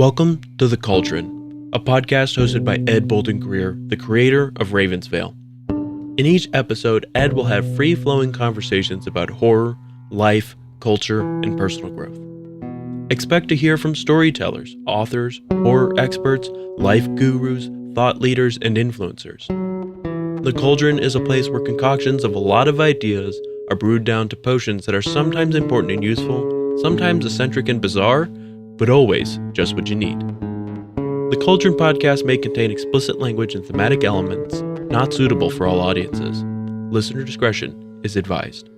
Welcome to The Cauldron, a podcast hosted by Ed Bolden Greer, the creator of Vail. In each episode, Ed will have free-flowing conversations about horror, life, culture, and personal growth. Expect to hear from storytellers, authors, horror experts, life gurus, thought leaders, and influencers. The Cauldron is a place where concoctions of a lot of ideas are brewed down to potions that are sometimes important and useful, sometimes eccentric and bizarre, but always just what you need. The Cauldron podcast may contain explicit language and thematic elements not suitable for all audiences. Listener discretion is advised.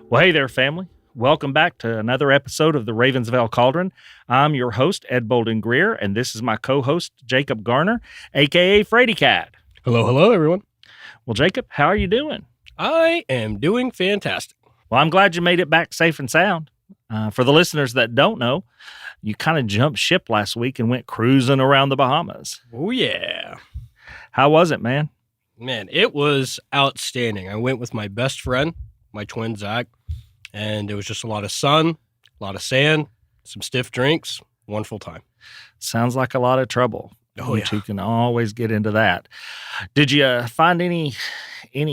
Well, hey there, family. Welcome back to another episode of the Vail Cauldron. I'm your host, Ed Bolden Greer, and this is my co-host, Jacob Garner, a.k.a. Frady Cat. Hello, everyone. Well, Jacob, how are you doing? I am doing fantastic. Well, I'm glad you made it back safe and sound. For the listeners that don't know, you kind of jumped ship last week and went cruising around the Bahamas. Oh, yeah. How was it, man? Man, it was outstanding. I went with my best friend, my twin, Zach, and it was just a lot of sun, a lot of sand, some stiff drinks, wonderful time. Sounds like a lot of trouble. Oh, you yeah. two can always get into that. Did you find any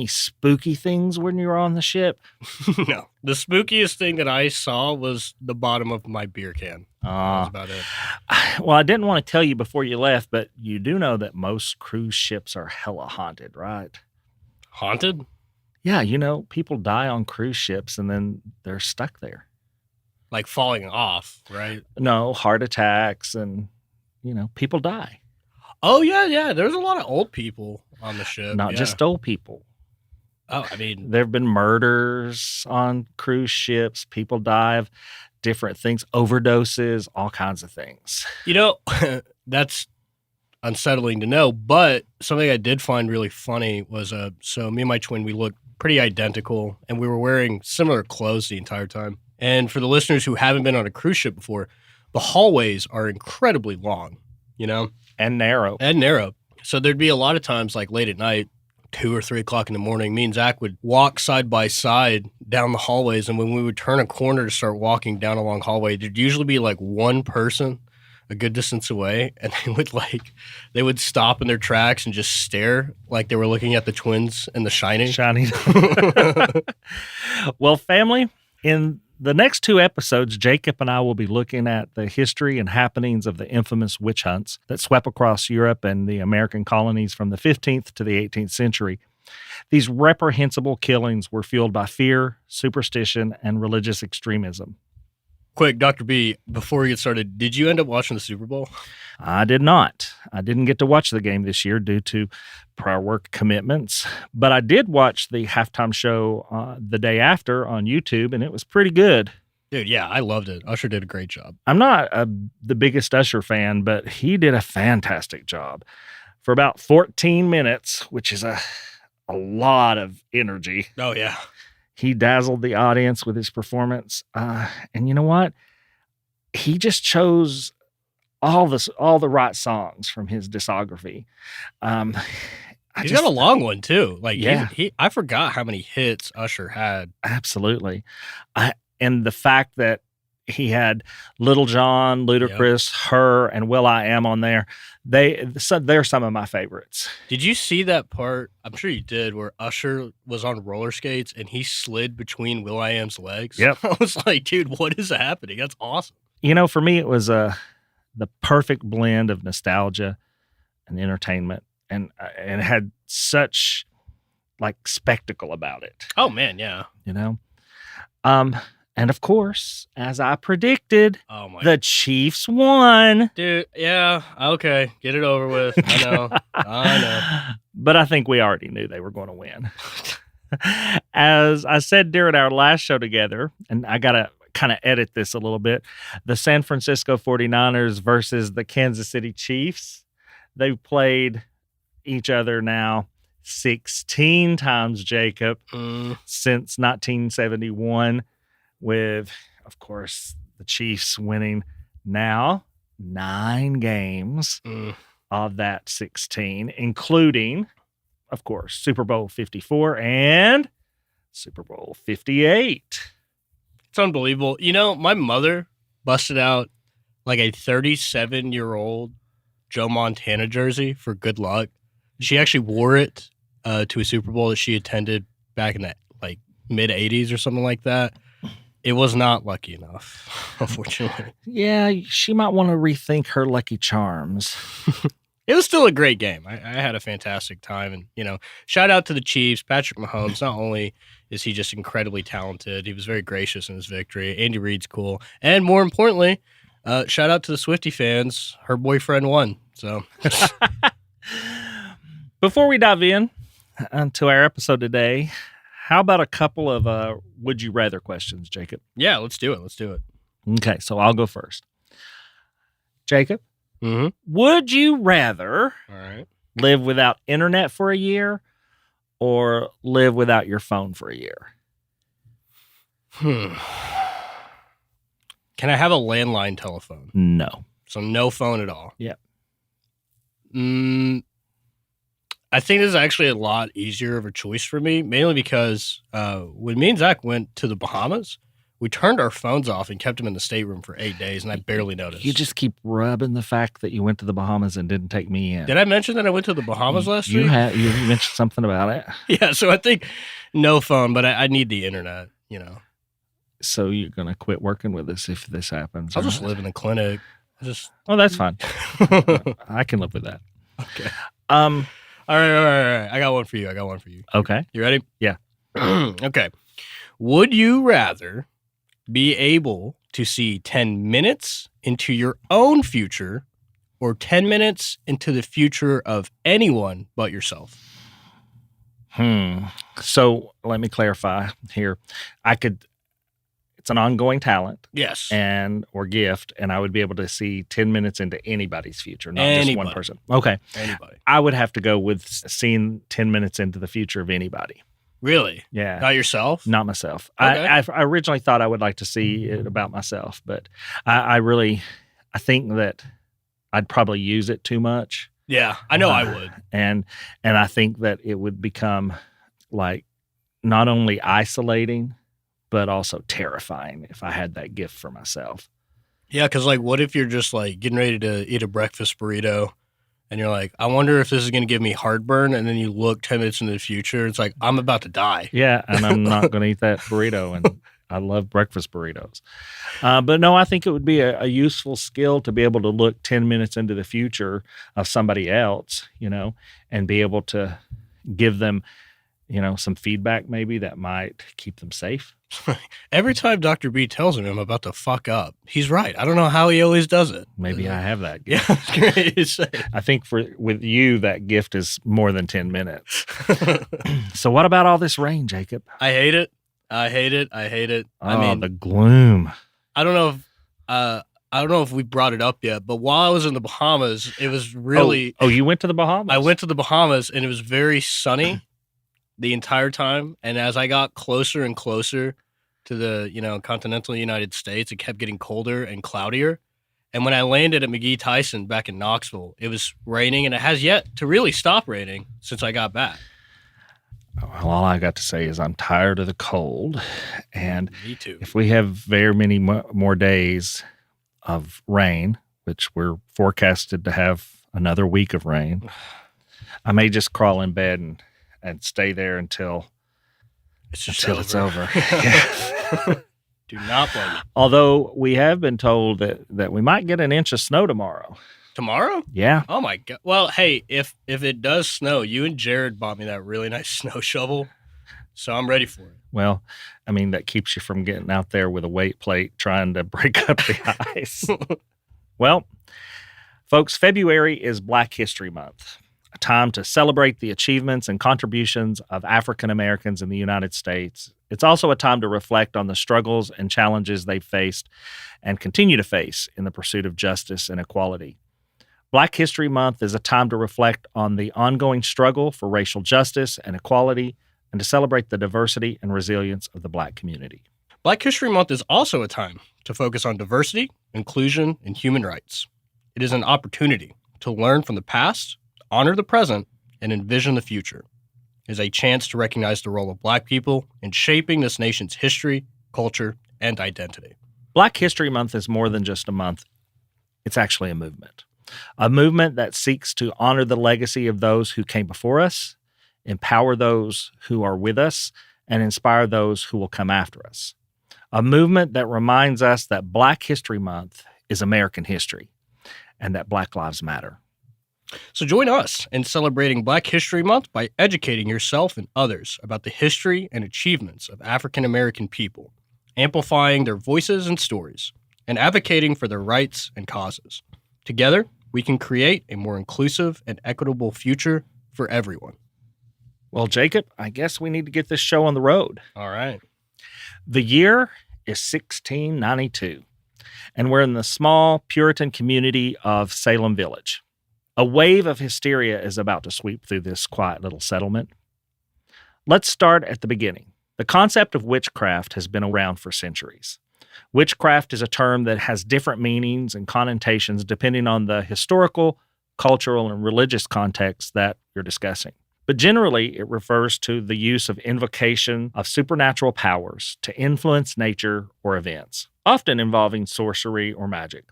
spooky things when you were on the ship? No. The spookiest thing that I saw was the bottom of my beer can. That was about it. Well, I didn't want to tell you before you left, but you do know that most cruise ships are hella haunted, right? Haunted? Yeah, people die on cruise ships and then they're stuck there. Like falling off, right? No, heart attacks and, people die. Oh, yeah. There's a lot of old people on the ship. Not just old people. Oh, I mean, There have been murders on cruise ships. People die of different things, overdoses, all kinds of things. that's unsettling to know, but something I did find really funny was, so me and my twin, we looked pretty identical, and we were wearing similar clothes the entire time. And for the listeners who haven't been on a cruise ship before, the hallways are incredibly long, And narrow. and narrow. So there'd be a lot of times, like late at night, 2 or 3 o'clock in the morning, me and Zach would walk side by side down the hallways. And when we would turn a corner to start walking down a long hallway, there'd usually be like one person a good distance away. And they would stop in their tracks and just stare like they were looking at the twins in The Shining. Well, family, in the next 2 episodes, Jacob and I will be looking at the history and happenings of the infamous witch hunts that swept across Europe and the American colonies from the 15th to the 18th century. These reprehensible killings were fueled by fear, superstition, and religious extremism. Quick, Dr. B, before we get started, did you end up watching the Super Bowl? I did not. I didn't get to watch the game this year due to prior work commitments, but I did watch the halftime show the day after on YouTube, and it was pretty good. Dude, yeah, I loved it. Usher did a great job. I'm not the biggest Usher fan, but he did a fantastic job. For about 14 minutes, which is a lot of energy, Oh, yeah. he dazzled the audience with his performance. And you know what? He just chose all the right songs from his discography. He's got a long one, too. Yeah. I forgot how many hits Usher had. Absolutely. And the fact that he had Little John, Ludacris, Her, and will.i.am on there, they're some of my favorites. Did you see that part? I'm sure you did, where Usher was on roller skates and he slid between will.i.am's legs. Yep. I was like, dude, what is happening? That's awesome. For me, it was the perfect blend of nostalgia and entertainment, and it had such spectacle about it. Oh, man, yeah. And of course, as I predicted, Oh, my the Chiefs won. Dude, yeah, okay. Get it over with. I know. But I think we already knew they were going to win. As I said during our last show together, and I got to kind of edit this a little bit, the San Francisco 49ers versus the Kansas City Chiefs, they've played each other now 16 times, Jacob, since 1971, with, of course, the Chiefs winning now 9 games of that 16, including, of course, Super Bowl 54 and Super Bowl 58. It's unbelievable. You know, my mother busted out like a 37-year-old Joe Montana jersey for good luck. She actually wore it to a Super Bowl that she attended back in the like mid 80s or something like that. It was not lucky enough, unfortunately. Yeah, she might want to rethink her Lucky Charms. It was still a great game. I had a fantastic time. And, you know, shout out to the Chiefs. Patrick Mahomes, not only is he just incredibly talented, he was very gracious in his victory. Andy Reid's cool. And more importantly, shout out to the Swiftie fans. Her boyfriend won. So, Before we dive in to our episode today, how about a couple of would you rather questions, Jacob? yeah, let's do it. Let's do it. Okay, so I'll go first. Jacob, Mm-hmm. would you rather All right. live without internet for a year or live without your phone for a year? Can I have a landline telephone? No. So no phone at all? Yep. I think this is actually a lot easier of a choice for me, mainly because when me and Zach went to the Bahamas, we turned our phones off and kept them in the stateroom for 8 days, and I barely noticed. You just keep rubbing the fact that you went to the Bahamas and didn't take me in. Did I mention that I went to the Bahamas last you week? You mentioned something about it. Yeah, so I think no phone, but I need the internet, you know. So you're going to quit working with us if this happens. I'll just right? live in the clinic. Oh, that's fine. I can live with that. Okay. All right. I got one for you. Okay. You ready? Yeah. Okay. Would you rather be able to see 10 minutes into your own future or 10 minutes into the future of anyone but yourself? So let me clarify here. It's an ongoing talent Yes. or gift, and I would be able to see 10 minutes into anybody's future, not just one Anybody. person. Okay. Anybody. I would have to go with seeing 10 minutes into the future of anybody. Really? Yeah. Not yourself? Not myself. Okay. I originally thought I would like to see it about myself, but I think that I'd probably use it too much. Yeah, I know I would. And I think that it would become like not only isolating, but also terrifying if I had that gift for myself. Yeah, because like, what if you're just like getting ready to eat a breakfast burrito and you're like, I wonder if this is going to give me heartburn. And then you look 10 minutes into the future. It's like, I'm about to die. Yeah, and I'm not going to eat that burrito. And I love breakfast burritos. But no, I think it would be a useful skill to be able to look 10 minutes into the future of somebody else, you know, and be able to give them, you know, some feedback maybe that might keep them safe. Every time Dr. B tells me I'm about to fuck up, he's right. I don't know how he always does it. Maybe I have that gift. Yeah, it's great to say. I think with you, that gift is more than 10 minutes. So what about all this rain, Jacob? I hate it. I mean, the gloom. I don't know if we brought it up yet, but while I was in the Bahamas, it was really. Oh, you went to the Bahamas? I went to the Bahamas, and it was very sunny the entire time. And as I got closer and closer to the, you know, continental United States, it kept getting colder and cloudier. And when I landed at McGee Tyson back in Knoxville, it was raining, and it has yet to really stop raining since I got back. Well, all I got to say is I'm tired of the cold. And Me too. if we have very many more days of rain, which we're forecasted to have another week of rain, I may just crawl in bed and stay there until it's over. Yeah. Do not blame me. Although we have been told that we might get an inch of snow tomorrow. Tomorrow? Yeah. Oh my God. Well, hey, if it does snow, you and Jared bought me that really nice snow shovel, so I'm ready for it. Well, I mean, that keeps you from getting out there with a weight plate trying to break up the ice. Well, folks, February is Black History Month, a time to celebrate the achievements and contributions of African Americans in the United States. It's also a time to reflect on the struggles and challenges they've faced and continue to face in the pursuit of justice and equality. Black History Month is a time to reflect on the ongoing struggle for racial justice and equality and to celebrate the diversity and resilience of the Black community. Black History Month is also a time to focus on diversity, inclusion, and human rights. It is an opportunity to learn from the past, honor the present, and envision the future. It is a chance to recognize the role of Black people in shaping this nation's history, culture, and identity. Black History Month is more than just a month. It's actually a movement. A movement that seeks to honor the legacy of those who came before us, empower those who are with us, and inspire those who will come after us. A movement that reminds us that Black History Month is American history and that Black lives matter. So join us in celebrating Black History Month by educating yourself and others about the history and achievements of African American people, amplifying their voices and stories, and advocating for their rights and causes. Together, we can create a more inclusive and equitable future for everyone. Well, Jacob, I guess we need to get this show on the road. All right. The year is 1692, and we're in the small Puritan community of Salem Village. A wave of hysteria is about to sweep through this quiet little settlement. Let's start at the beginning. The concept of witchcraft has been around for centuries. Witchcraft is a term that has different meanings and connotations depending on the historical, cultural, and religious context that you're discussing. But generally, it refers to the use of invocation of supernatural powers to influence nature or events, often involving sorcery or magic.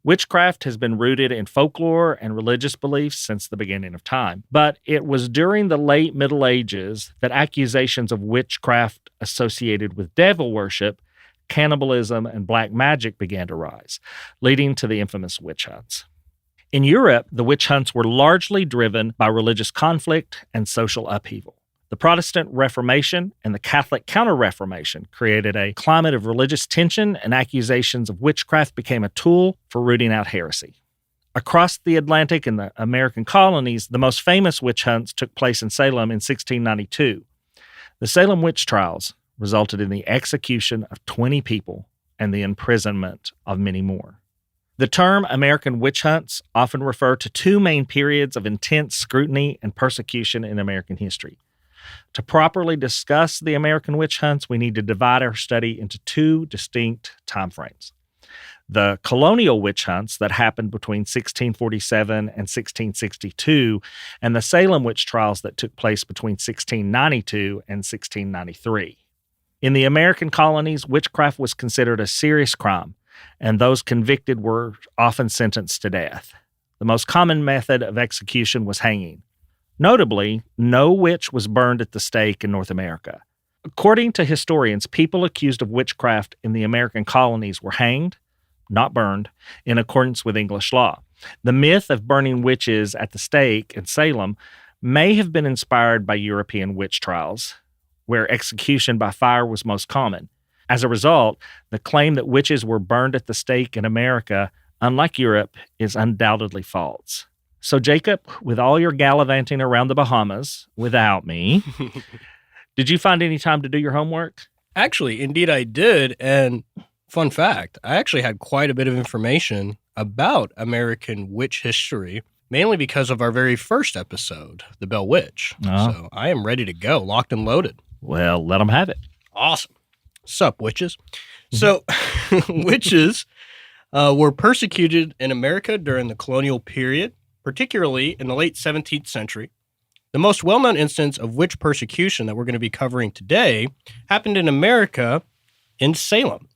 Witchcraft has been rooted in folklore and religious beliefs since the beginning of time, but it was during the late Middle Ages that accusations of witchcraft associated with devil worship, cannibalism, and black magic began to rise, leading to the infamous witch hunts. In Europe, the witch hunts were largely driven by religious conflict and social upheaval. The Protestant Reformation and the Catholic Counter-Reformation created a climate of religious tension, and accusations of witchcraft became a tool for rooting out heresy. Across the Atlantic in the American colonies, the most famous witch hunts took place in Salem in 1692. The Salem witch trials resulted in the execution of 20 people and the imprisonment of many more. The term American witch hunts often refer to two main periods of intense scrutiny and persecution in American history. To properly discuss the American witch hunts, we need to divide our study into two distinct time frames. The colonial witch hunts that happened between 1647 and 1662, and the Salem witch trials that took place between 1692 and 1693. In the American colonies, witchcraft was considered a serious crime, and those convicted were often sentenced to death. The most common method of execution was hanging. Notably, no witch was burned at the stake in North America. According to historians, people accused of witchcraft in the American colonies were hanged, not burned, in accordance with English law. The myth of burning witches at the stake in Salem may have been inspired by European witch trials, where execution by fire was most common. As a result, the claim that witches were burned at the stake in America, unlike Europe, is undoubtedly false. So, Jacob, with all your gallivanting around the Bahamas without me, did you find any time to do your homework? Actually, indeed I did. And fun fact, I actually had quite a bit of information about American witch history, mainly because of our very first episode, The Bell Witch. Oh. So I am ready to go, locked and loaded. Well, let them have it. Awesome. Sup, witches? So, witches were persecuted in America during the colonial period, particularly in the late 17th century. The most well-known instance of witch persecution that we're going to be covering today happened in America in Salem.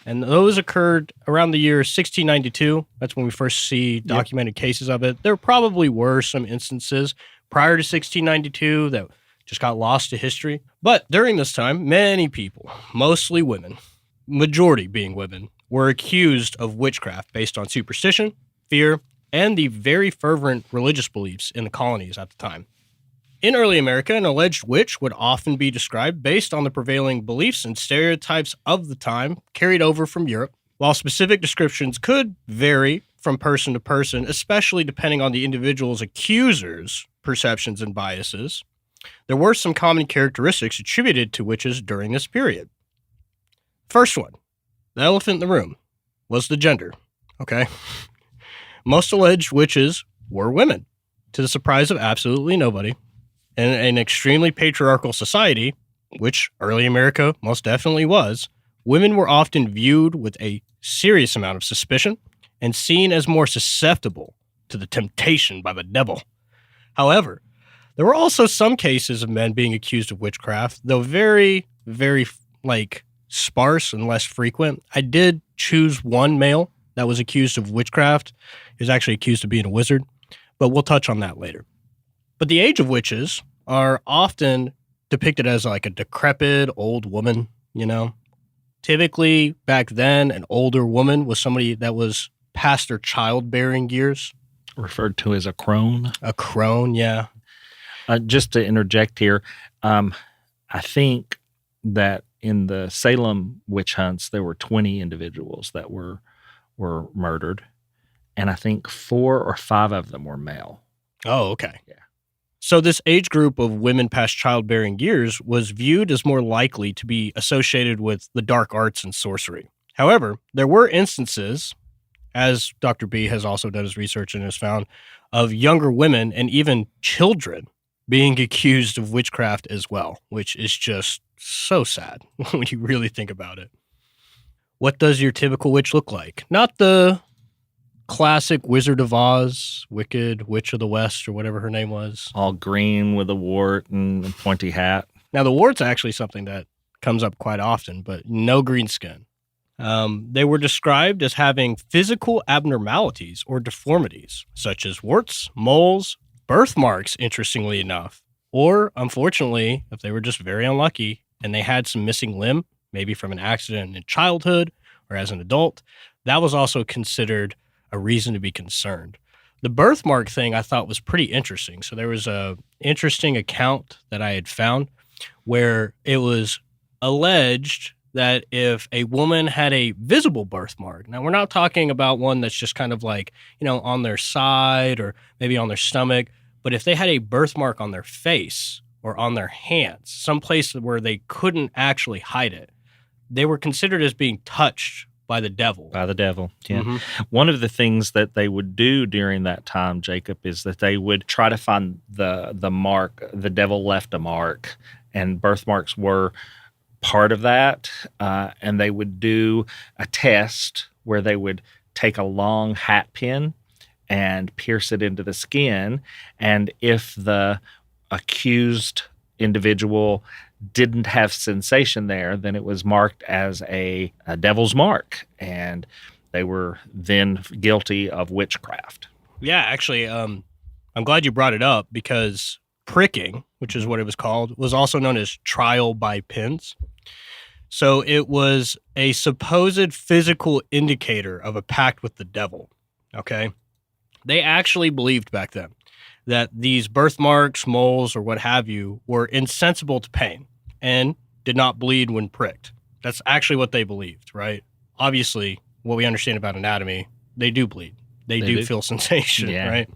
And those occurred around the year 1692. That's when we first see documented cases of it. There probably were some instances prior to 1692 that just got lost to history. But during this time, many people, mostly women, majority being women, were accused of witchcraft based on superstition, fear, and the very fervent religious beliefs in the colonies at the time. In early America, an alleged witch would often be described based on the prevailing beliefs and stereotypes of the time carried over from Europe. While specific descriptions could vary from person to person, especially depending on the individual's accuser's perceptions and biases, there were some common characteristics attributed to witches during this period. First one, the elephant in the room, was the gender, okay? Most alleged witches were women, to the surprise of absolutely nobody. In an extremely patriarchal society, which early America most definitely was, women were often viewed with a serious amount of suspicion and seen as more susceptible to the temptation by the devil. However, there were also some cases of men being accused of witchcraft, though very, very, sparse and less frequent. I did choose one male that was accused of witchcraft. He was actually accused of being a wizard, but we'll touch on that later. But the age of witches are often depicted as like a decrepit old woman, you know. Typically, back then, an older woman was somebody that was past their childbearing years. Referred to as a crone. A crone, yeah. Just to interject here, I think that in the Salem witch hunts, there were 20 individuals that were murdered, and I think 4 or 5 of them were male. Oh, okay. Yeah. So this age group of women past childbearing years was viewed as more likely to be associated with the dark arts and sorcery. However, there were instances, as Dr. B has also done his research and has found, of younger women and even children being accused of witchcraft as well, which is just so sad when you really think about it. What does your typical witch look like? Not the classic Wizard of Oz, Wicked Witch of the West, or whatever her name was. All green with a wart and a pointy hat. Now, the wart's actually something that comes up quite often, but no green skin. They were described as having physical abnormalities or deformities, such as warts, moles, birthmarks, interestingly enough, or, unfortunately, if they were just very unlucky and they had some missing limb, maybe from an accident in childhood or as an adult, that was also considered a reason to be concerned. The birthmark thing I thought was pretty interesting. So there was a interesting account that I had found where it was alleged that if a woman had a visible birthmark, now we're not talking about one that's just kind of like, you know, on their side or maybe on their stomach, but if they had a birthmark on their face or on their hands, someplace where they couldn't actually hide it, they were considered as being touched by the devil. By the devil, yeah. Mm-hmm. One of the things that they would do during that time, Jacob, is that they would try to find the mark. The devil left a mark, and birthmarks were part of that. And they would do a test where they would take a long hat pin and pierce it into the skin. And if the accused individual didn't have sensation there, then it was marked as a devil's mark, and they were then guilty of witchcraft. Yeah, actually, I'm glad you brought it up because pricking, which is what it was called, was also known as trial by pins. So it was a supposed physical indicator of a pact with the devil, okay? They actually believed back then that these birthmarks, moles, or what have you were insensible to pain and did not bleed when pricked. That's actually what they believed, right? Obviously, what we understand about anatomy, they do bleed. They do feel sensation, Yeah. right?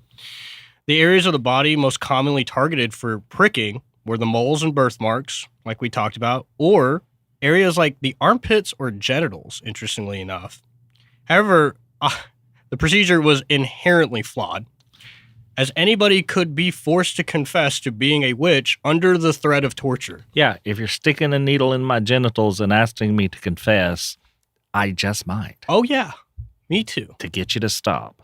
The areas of the body most commonly targeted for pricking were the moles and birthmarks, like we talked about, or areas like the armpits or genitals, interestingly enough. However, the procedure was inherently flawed, as anybody could be forced to confess to being a witch under the threat of torture. Yeah, if you're sticking a needle in my genitals and asking me to confess, I just might. Oh, yeah. Me too. To get you to stop.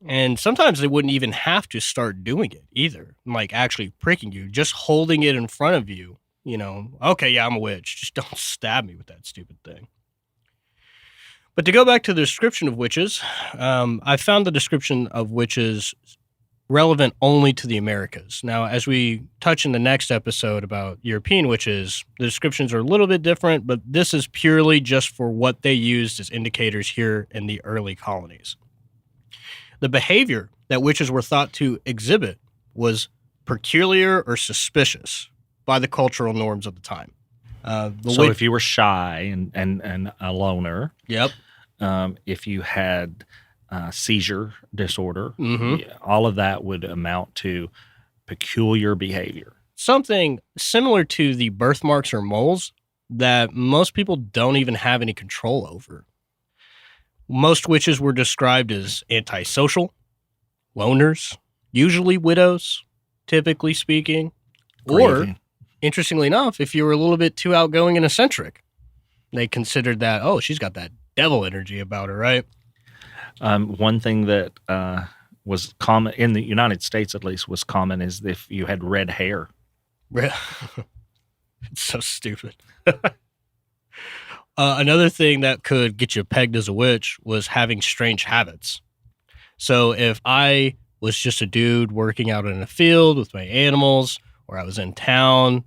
And sometimes they wouldn't even have to start doing it either, like actually pricking you, just holding it in front of you, you know, okay, yeah, I'm a witch. Just don't stab me with that stupid thing. But to go back to the description of witches, I found the description of witches relevant only to the Americas. Now, as we touch in the next episode about European witches, the descriptions are a little bit different, but this is purely just for what they used as indicators here in the early colonies. The behavior that witches were thought to exhibit was peculiar or suspicious by the cultural norms of the time. If you were shy and a loner, yep. If you had seizure disorder, Mm-hmm. yeah, all of that would amount to peculiar behavior. Something similar to the birthmarks or moles that most people don't even have any control over. Most witches were described as antisocial, loners, usually widows, typically speaking, or, Grieving. interestingly enough, if you were a little bit too outgoing and eccentric, they considered that, oh, she's got that devil energy about her, right? One thing that was common in the United States, at least, was common is if you had red hair. It's so stupid. Another thing that could get you pegged as a witch was having strange habits. So if I was just a dude working out in a field with my animals, or I was in town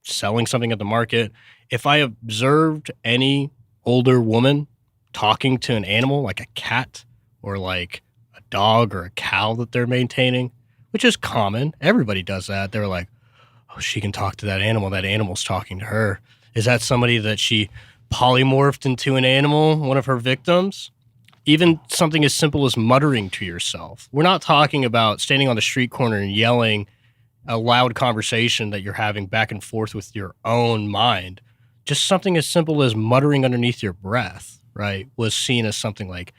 selling something at the market, if I observed any older woman talking to an animal like a cat or like a dog or a cow that they're maintaining, which is common, everybody does that. They're like, oh, she can talk to that animal's talking to her. Is that somebody that she polymorphed into an animal, one of her victims? Even something as simple as muttering to yourself. We're not talking about standing on the street corner and yelling a loud conversation that you're having back and forth with your own mind. Just something as simple as muttering underneath your breath, right, was seen as something like,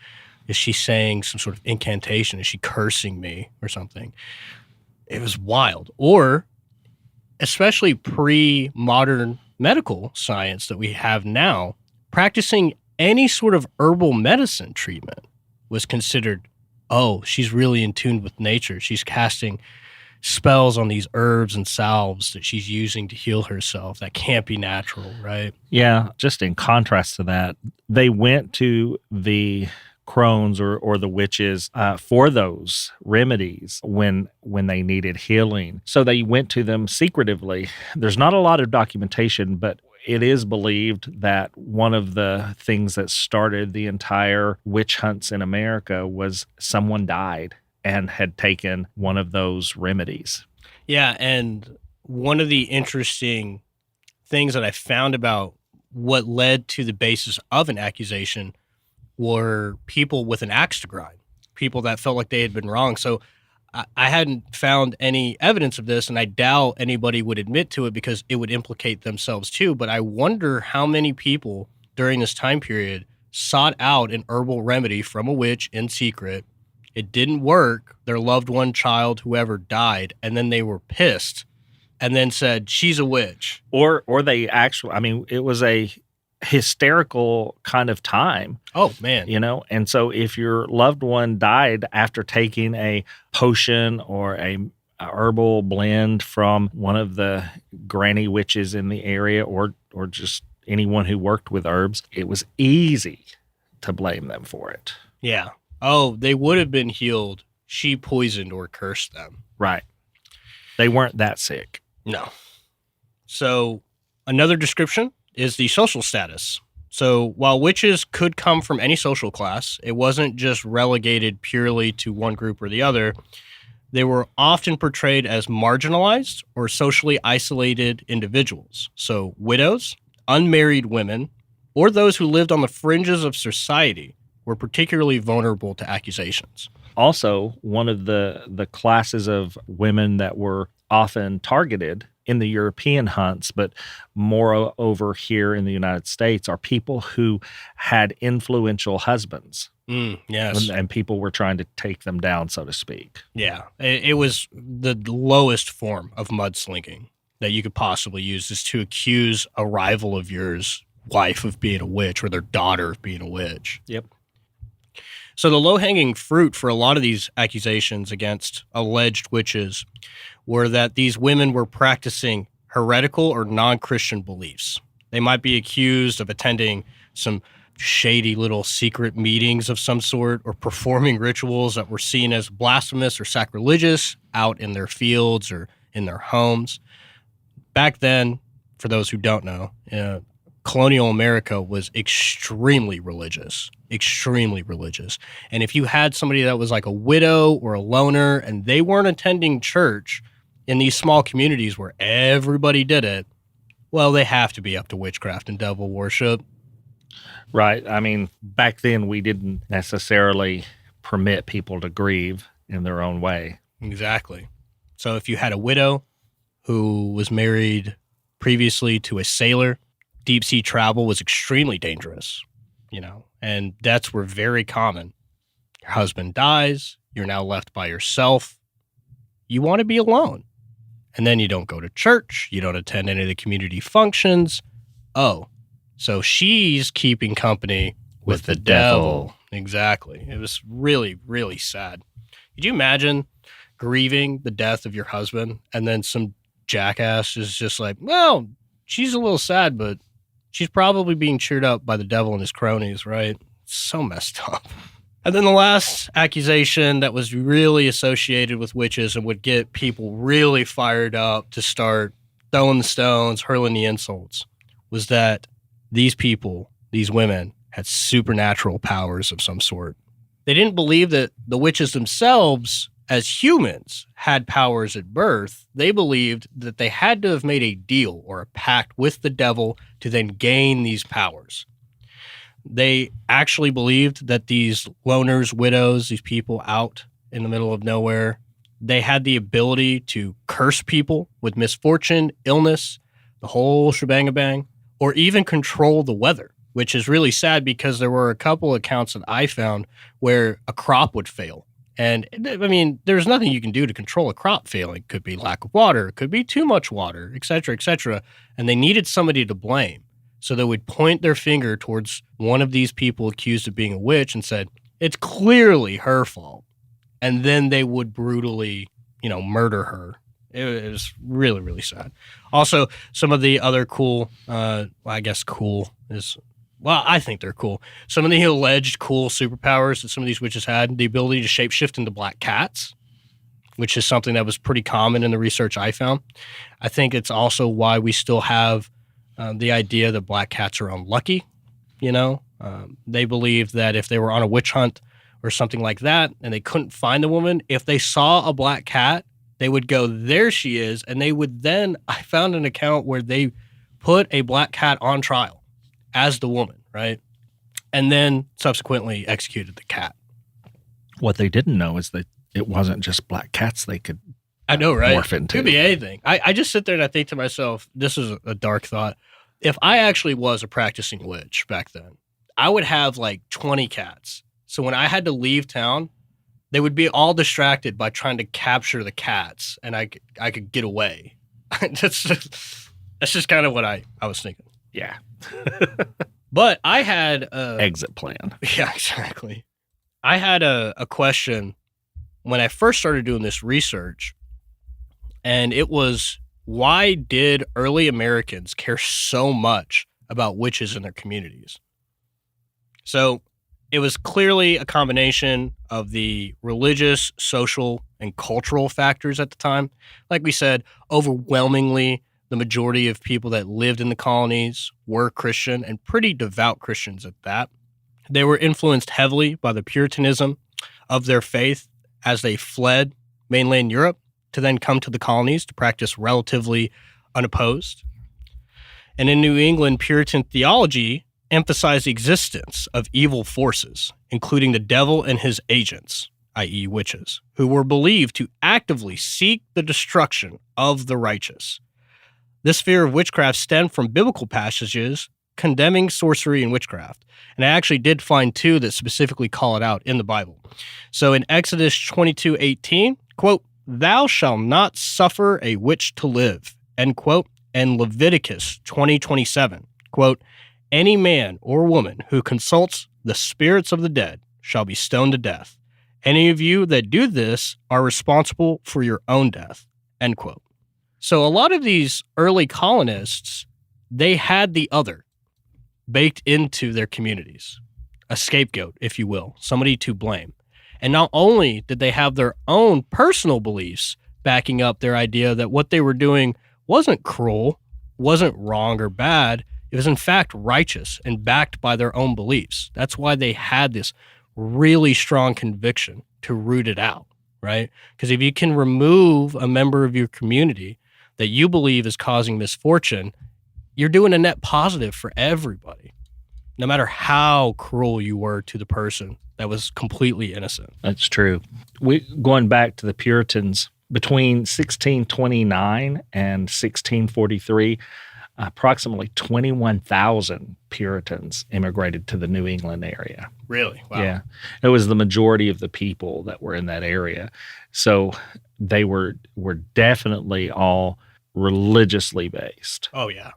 is she saying some sort of incantation? Is she cursing me or something? It was wild. Or, especially pre-modern medical science that we have now, practicing any sort of herbal medicine treatment was considered, oh, she's really in tune with nature. She's casting spells on these herbs and salves that she's using to heal herself. That can't be natural, right? Yeah, just in contrast to that, they went to the crones or the witches for those remedies when they needed healing. So they went to them secretively. There's not a lot of documentation, but it is believed that one of the things that started the entire witch hunts in America was someone died and had taken one of those remedies. Yeah, and one of the interesting things that I found about what led to the basis of an accusation were people with an axe to grind, people that felt like they had been wrong. So I hadn't found any evidence of this, and I doubt anybody would admit to it because it would implicate themselves too. But I wonder how many people during this time period sought out an herbal remedy from a witch in secret. It didn't work. Their loved one, child, whoever died, and then they were pissed and then said, she's a witch. Or they actually, I mean, it was a hysterical kind of time. Oh, man. You know, and so if your loved one died after taking a potion or a herbal blend from one of the granny witches in the area or just anyone who worked with herbs, it was easy to blame them for it. Yeah. Oh, they would have been healed. She poisoned or cursed them. Right. They weren't that sick. No. So another description is the social status. So while witches could come from any social class, it wasn't just relegated purely to one group or the other. They were often portrayed as marginalized or socially isolated individuals. So widows, unmarried women, or those who lived on the fringes of society were particularly vulnerable to accusations. Also, one of the classes of women that were often targeted in the European hunts, but more over here in the United States, are people who had influential husbands. Yes. And people were trying to take them down, so to speak. Yeah. It was the lowest form of mudslinging that you could possibly use, is to accuse a rival of yours, wife, of being a witch, or their daughter of being a witch. Yep. So the low-hanging fruit for a lot of these accusations against alleged witches were that these women were practicing heretical or non-Christian beliefs. They might be accused of attending some shady little secret meetings of some sort, or performing rituals that were seen as blasphemous or sacrilegious out in their fields or in their homes. Back then, for those who don't know, colonial America was extremely religious. And if you had somebody that was like a widow or a loner and they weren't attending church in these small communities where everybody did it, well, they have to be up to witchcraft and devil worship. Right. I mean, back then we didn't necessarily permit people to grieve in their own way. Exactly. So if you had a widow who was married previously to a sailor, deep sea travel was extremely dangerous, and deaths were very common. Your husband dies, you're now left by yourself. You want to be alone. And then you don't go to church, you don't attend any of the community functions. Oh, so she's keeping company with the devil. Exactly. It was really, really sad. Could you imagine grieving the death of your husband and then some jackass is just like, well, she's a little sad, but she's probably being cheered up by the devil and his cronies, right? So messed up. And then the last accusation that was really associated with witches and would get people really fired up to start throwing the stones, hurling the insults, was that these people, these women, had supernatural powers of some sort. They didn't believe that the witches themselves, as humans, had powers at birth. They believed that they had to have made a deal or a pact with the devil to then gain these powers. They actually believed that these loners, widows, these people out in the middle of nowhere, they had the ability to curse people with misfortune, illness, the whole shebang-a-bang, or even control the weather, which is really sad because there were a couple accounts that I found where a crop would fail. And I mean, there's nothing you can do to control a crop failing. It could be lack of water, it could be too much water, et cetera, et cetera. And they needed somebody to blame. So they would point their finger towards one of these people accused of being a witch and said, it's clearly her fault. And then they would brutally, murder her. It was really, really sad. Also, some of the other cool, I think they're cool. Some of the alleged cool superpowers that some of these witches had, the ability to shapeshift into black cats, which is something that was pretty common in the research I found. I think it's also why we still have the idea that black cats are unlucky. They believe that if they were on a witch hunt or something like that and they couldn't find the woman, if they saw a black cat, they would go, there she is. And they would then, I found an account where they put a black cat on trial as the woman, right? And then subsequently executed the cat. What they didn't know is that it wasn't just black cats they could I know, right? morph into. Could be anything. I just sit there and I think to myself, this is a dark thought. If I actually was a practicing witch back then, I would have like 20 cats. So when I had to leave town, they would be all distracted by trying to capture the cats, and I could get away. That's just kind of what I was thinking. Yeah. But I had exit plan. Yeah, exactly. I had a question when I first started doing this research, and it was, why did early Americans care so much about witches in their communities? So it was clearly a combination of the religious, social, and cultural factors at the time. Like we said, overwhelmingly, the majority of people that lived in the colonies were Christian, and pretty devout Christians at that. They were influenced heavily by the Puritanism of their faith as they fled mainland Europe to then come to the colonies to practice relatively unopposed. And in New England, Puritan theology emphasized the existence of evil forces, including the devil and his agents, i.e. witches, who were believed to actively seek the destruction of the righteous. This fear of witchcraft stemmed from biblical passages condemning sorcery and witchcraft. And I actually did find two that specifically call it out in the Bible. So in Exodus 22:18, quote, "Thou shalt not suffer a witch to live," end quote. And Leviticus 20:27, quote, "Any man or woman who consults the spirits of the dead shall be stoned to death. Any of you that do this are responsible for your own death," end quote. So a lot of these early colonists, they had the other baked into their communities, a scapegoat, if you will, somebody to blame. And not only did they have their own personal beliefs backing up their idea that what they were doing wasn't cruel, wasn't wrong or bad, it was in fact righteous and backed by their own beliefs. That's why they had this really strong conviction to root it out, right? Because if you can remove a member of your community that you believe is causing misfortune, you're doing a net positive for everybody, no matter how cruel you were to the person that was completely innocent. That's true. Going back to the Puritans, between 1629 and 1643, approximately 21,000 Puritans immigrated to the New England area. Really? Wow. Yeah. It was the majority of the people that were in that area. So they were definitely all religiously based. Oh, yeah.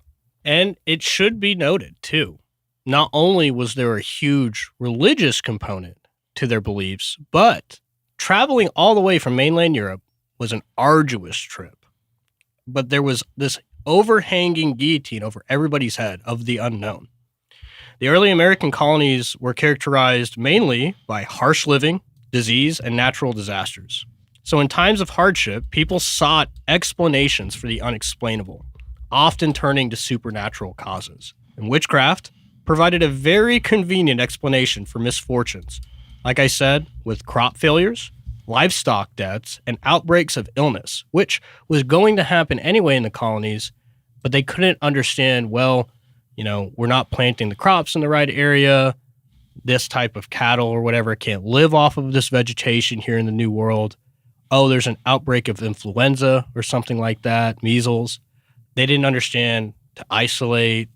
And it should be noted, too, not only was there a huge religious component to their beliefs, but traveling all the way from mainland Europe was an arduous trip. But there was this overhanging guillotine over everybody's head of the unknown. The early American colonies were characterized mainly by harsh living, disease, and natural disasters. So in times of hardship, people sought explanations for the unexplainable, often turning to supernatural causes. And witchcraft provided a very convenient explanation for misfortunes. Like I said, with crop failures, livestock deaths, and outbreaks of illness, which was going to happen anyway in the colonies, but they couldn't understand, well, we're not planting the crops in the right area. This type of cattle or whatever can't live off of this vegetation here in the New World. Oh, there's an outbreak of influenza or something like that, measles. They didn't understand to isolate,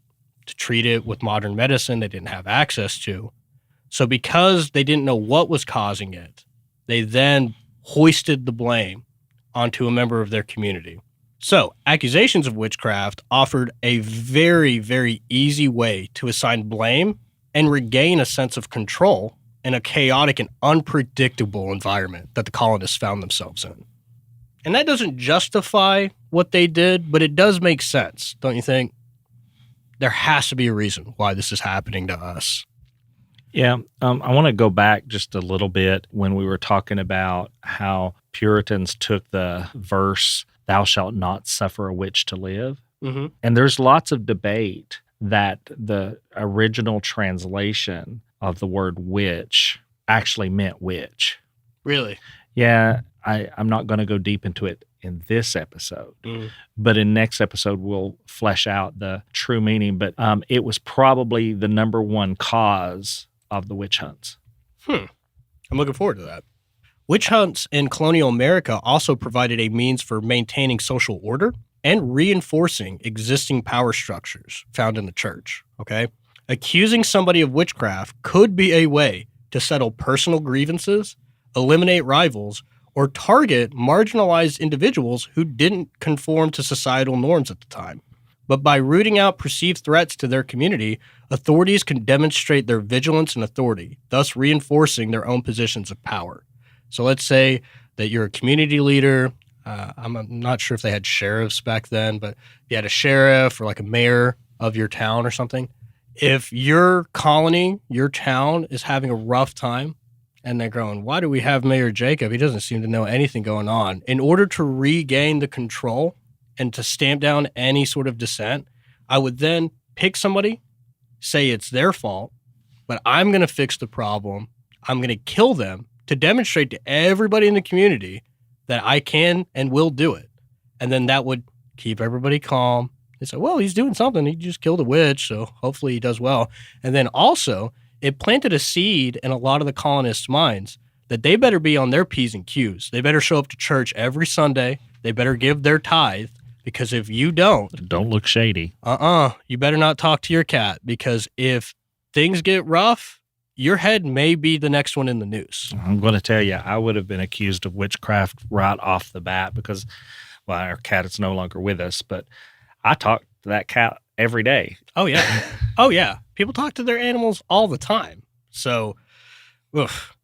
to treat it with modern medicine they didn't have access to. So because they didn't know what was causing it, they then hoisted the blame onto a member of their community. So accusations of witchcraft offered a very, very easy way to assign blame and regain a sense of control in a chaotic and unpredictable environment that the colonists found themselves in. And that doesn't justify what they did, but it does make sense, don't you think? There has to be a reason why this is happening to us. Yeah, I want to go back just a little bit when we were talking about how Puritans took the verse, "Thou shalt not suffer a witch to live." Mm-hmm. And there's lots of debate that the original translation of the word witch actually meant witch. Really? Yeah, I'm not going to go deep into it in this episode, but in next episode we'll flesh out the true meaning. But it was probably the number one cause of the witch hunts. I'm looking forward to that. Witch hunts in colonial America also provided a means for maintaining social order and reinforcing existing power structures found in the church, okay? Accusing somebody of witchcraft could be a way to settle personal grievances, eliminate rivals, or target marginalized individuals who didn't conform to societal norms at the time. But by rooting out perceived threats to their community, authorities can demonstrate their vigilance and authority, thus reinforcing their own positions of power. So let's say that you're a community leader. I'm not sure if they had sheriffs back then, but you had a sheriff or like a mayor of your town or something. If your colony, your town is having a rough time and they're going, why do we have Mayor Jacob? He doesn't seem to know anything going on. In order to regain the control and to stamp down any sort of dissent, I would then pick somebody, say it's their fault, but I'm going to fix the problem. I'm going to kill them to demonstrate to everybody in the community that I can and will do it. And then that would keep everybody calm. They say, well, he's doing something. He just killed a witch, so hopefully he does well. And then also, it planted a seed in a lot of the colonists' minds that they better be on their P's and Q's. They better show up to church every Sunday. They better give their tithe, because if you don't look shady. You better not talk to your cat, because if things get rough, your head may be the next one in the news. I'm going to tell you, I would have been accused of witchcraft right off the bat because, well, our cat is no longer with us, but I talk to that cat every day. Oh, yeah. Oh, yeah. People talk to their animals all the time. So, oof.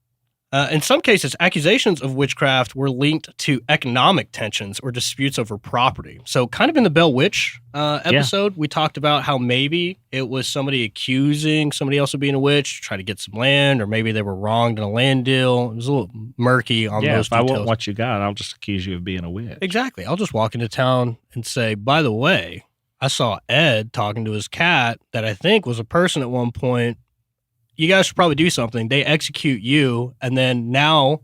In some cases, accusations of witchcraft were linked to economic tensions or disputes over property. So kind of in the Bell Witch episode, we talked about how maybe it was somebody accusing somebody else of being a witch to try to get some land, or maybe they were wronged in a land deal. It was a little murky on those details. If I want what you got, I'll just accuse you of being a witch. Exactly. I'll just walk into town and say, by the way, I saw Ed talking to his cat that I think was a person at one point. You guys should probably do something. They execute you, and then now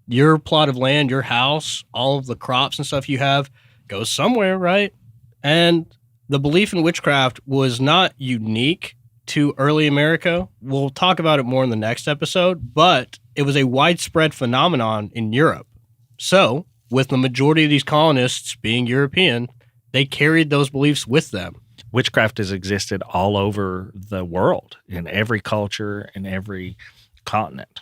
your plot of land, your house, all of the crops and stuff you have goes somewhere, right? And the belief in witchcraft was not unique to early America. We'll talk about it more in the next episode, but it was a widespread phenomenon in Europe. So, with the majority of these colonists being European, they carried those beliefs with them. Witchcraft has existed all over the world, in every culture, in every continent.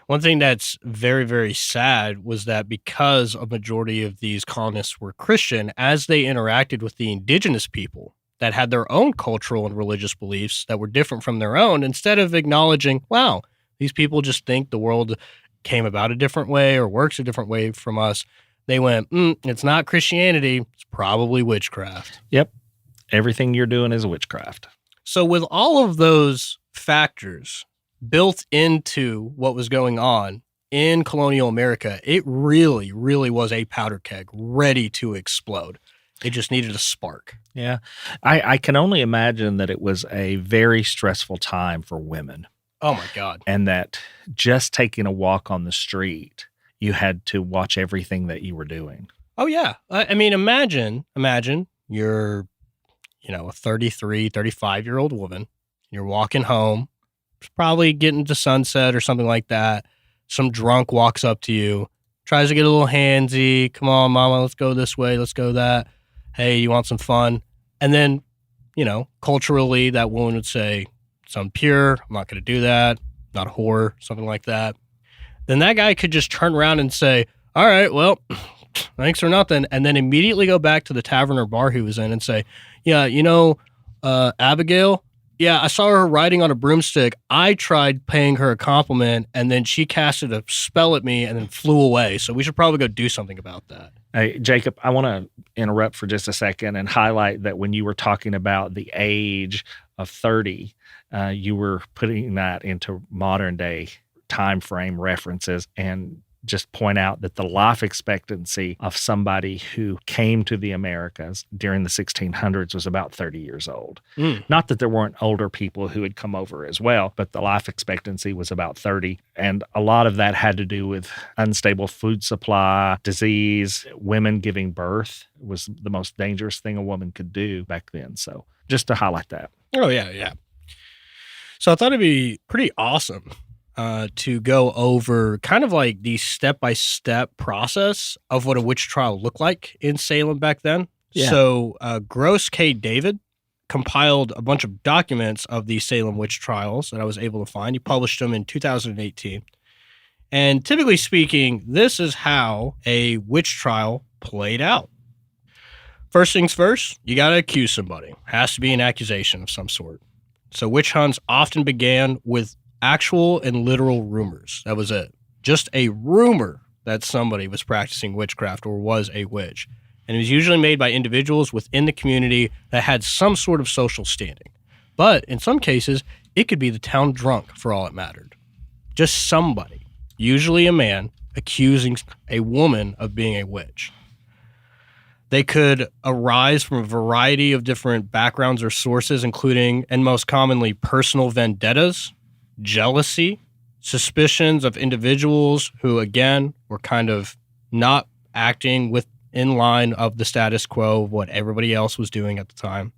One thing that's very, very sad was that because a majority of these colonists were Christian, as they interacted with the indigenous people that had their own cultural and religious beliefs that were different from their own, instead of acknowledging, wow, these people just think the world came about a different way or works a different way from us, they went, it's not Christianity, it's probably witchcraft. Yep. Everything you're doing is witchcraft. So with all of those factors built into what was going on in colonial America, it really, really was a powder keg ready to explode. It just needed a spark. Yeah. I can only imagine that it was a very stressful time for women. Oh, my God. And that just taking a walk on the street, you had to watch everything that you were doing. Oh, yeah. I mean, imagine you're, a 33, 35-year-old woman. You're walking home, probably getting to sunset or something like that. Some drunk walks up to you, tries to get a little handsy. Come on, mama, let's go this way. Let's go that. Hey, you want some fun? And then, culturally, that woman would say, it's impure. I'm not going to do that. Not a whore, something like that. Then that guy could just turn around and say, all right, well, thanks for nothing. And then immediately go back to the tavern or bar he was in and say, yeah, Abigail, yeah, I saw her riding on a broomstick. I tried paying her a compliment, and then she casted a spell at me and then flew away. So we should probably go do something about that. Hey, Jacob, I want to interrupt for just a second and highlight that when you were talking about the age of 30, you were putting that into modern day time frame references, and just point out that the life expectancy of somebody who came to the Americas during the 1600s was about 30 years old. Not that there weren't older people who had come over as well, but the life expectancy was about 30. And a lot of that had to do with unstable food supply, disease, women giving birth was the most dangerous thing a woman could do back then. So just to highlight that. Oh, yeah. So I thought it'd be pretty awesome to go over kind of like the step-by-step process of what a witch trial looked like in Salem back then. Yeah. So Gross K. David compiled a bunch of documents of the Salem witch trials that I was able to find. He published them in 2018. And typically speaking, this is how a witch trial played out. First things first, you got to accuse somebody. Has to be an accusation of some sort. So witch hunts often began with actual and literal rumors. That was it. Just a rumor that somebody was practicing witchcraft or was a witch. And it was usually made by individuals within the community that had some sort of social standing. But in some cases, it could be the town drunk for all it mattered. Just somebody, usually a man, accusing a woman of being a witch. They could arise from a variety of different backgrounds or sources, including, and most commonly, personal vendettas, jealousy, suspicions of individuals who, again, were kind of not acting in line of the status quo of what everybody else was doing at the time.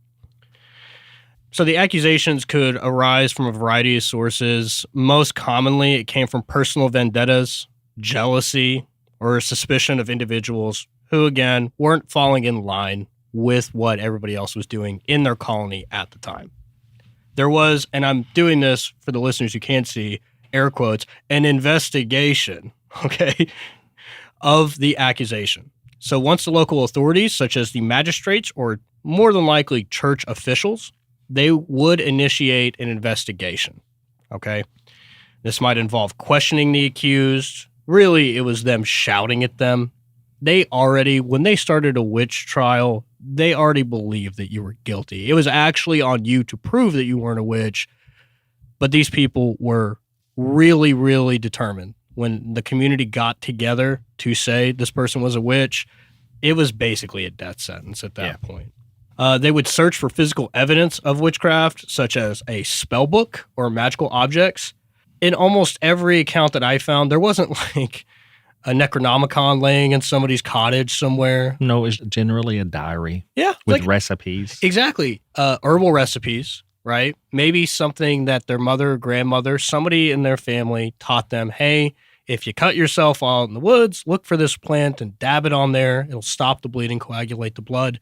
So the accusations could arise from a variety of sources. Most commonly, it came from personal vendettas, jealousy, or suspicion of individuals who, again, weren't falling in line with what everybody else was doing in their colony at the time. There was, and I'm doing this for the listeners who can't see, air quotes, an investigation, okay, of the accusation. So once the local authorities, such as the magistrates or more than likely church officials, they would initiate an investigation, okay? This might involve questioning the accused. Really, it was them shouting at them. When they started a witch trial, they already believed that you were guilty. It was actually on you to prove that you weren't a witch, but these people were really, really determined. When the community got together to say this person was a witch, it was basically a death sentence at that point. They would search for physical evidence of witchcraft, such as a spell book or magical objects. In almost every account that I found, there wasn't like a Necronomicon laying in somebody's cottage somewhere. No, it's generally a diary. Yeah. With recipes. Exactly. Herbal recipes, right? Maybe something that their mother or grandmother, somebody in their family taught them, hey, if you cut yourself out in the woods, look for this plant and dab it on there. It'll stop the bleeding, coagulate the blood.